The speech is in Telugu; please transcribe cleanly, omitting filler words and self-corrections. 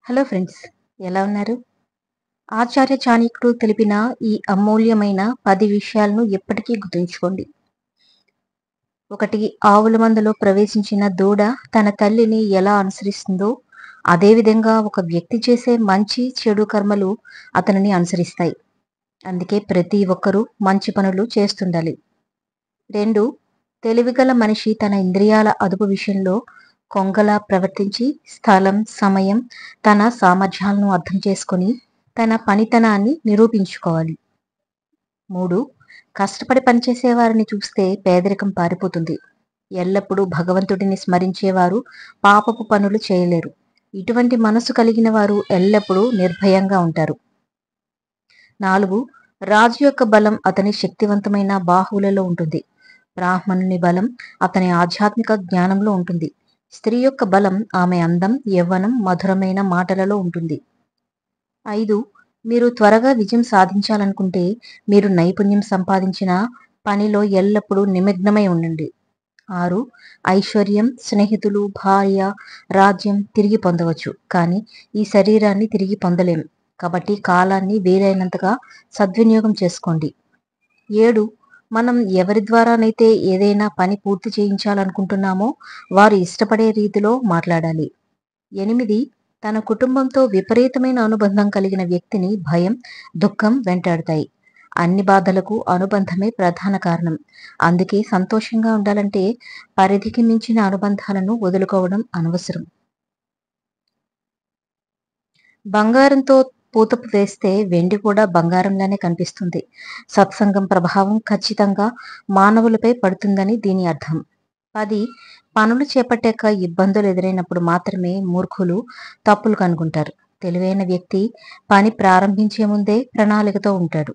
హలో ఫ్రెండ్స్, ఎలా ఉన్నారు? ఆచార్య చాణక్యుడు తెలిపిన ఈ అమూల్యమైన 10 విషయాలను ఎప్పటికీ గుర్తుంచుకోండి. ఒకటి, ఆవుల మందలో ప్రవేశించిన దూడ తన తల్లిని ఎలా అనుసరిస్తుందో, అదేవిధంగా ఒక వ్యక్తి చేసే మంచి, చెడు కర్మలు అతనిని అనుసరిస్తాయి. అందుకే ప్రతి ఒక్కరూ మంచి పనులు చేస్తుండాలి. 2, తెలివిగల మనిషి తన ఇంద్రియాల అదుపు విషయంలో కొంగలా ప్రవర్తించి స్థలం, సమయం, తన సామర్థ్యాలను అర్థం చేసుకొని తన పనితనాన్ని నిరూపించుకోవాలి. 3, కష్టపడి పనిచేసే వారిని చూస్తే పేదరికం పారిపోతుంది. ఎల్లప్పుడూ భగవంతుడిని స్మరించేవారు పాపపు పనులు చేయలేరు. ఇటువంటి మనసు కలిగిన వారు ఎల్లప్పుడూ నిర్భయంగా ఉంటారు. 4, రాజు యొక్క బలం అతని శక్తివంతమైన బాహువులలో ఉంటుంది. బ్రాహ్మణుని బలం అతని ఆధ్యాత్మిక జ్ఞానంలో ఉంటుంది. స్త్రీ యొక్క బలం ఆమె అందం, యవ్వనం, మధురమైన మాటలలో ఉంటుంది. 5, మీరు త్వరగా విజయం సాధించాలనుకుంటే మీరు నైపుణ్యం సంపాదించిన పనిలో ఎల్లప్పుడూ నిమగ్నమై ఉండండి. 6, ఐశ్వర్యం, స్నేహితులు, భార్య, రాజ్యం తిరిగి పొందవచ్చు, కానీ ఈ శరీరాన్ని తిరిగి పొందలేం. కాబట్టి కాలాన్ని వీలైనంతగా సద్వినియోగం చేసుకోండి. 7, మనం ఎవరి ద్వారానైతే ఏదైనా పని పూర్తి చేయించాలనుకుంటున్నామో వారు ఇష్టపడే రీతిలో మాట్లాడాలి. 8, తన కుటుంబంతో విపరీతమైన అనుబంధం కలిగిన వ్యక్తిని భయం, దుఃఖం వెంటాడతాయి. అన్ని బాధలకు అనుబంధమే ప్రధాన కారణం. అందుకే సంతోషంగా ఉండాలంటే పరిధికి మించిన అనుబంధాలను వదులుకోవడం అనవసరం. బంగారంతో పూతపు వేస్తే వెండి కూడా బంగారంలానే కనిపిస్తుంది. సత్సంగం ప్రభావం ఖచ్చితంగా మానవులపై పడుతుందని దీని అర్థం. 10, పనులు చేపట్టాక ఇబ్బందులు ఎదురైనప్పుడు మాత్రమే మూర్ఖులు తప్పులు కనుగొంటారు. తెలివైన వ్యక్తి పని ప్రారంభించే ముందే ప్రణాళికతో ఉంటాడు.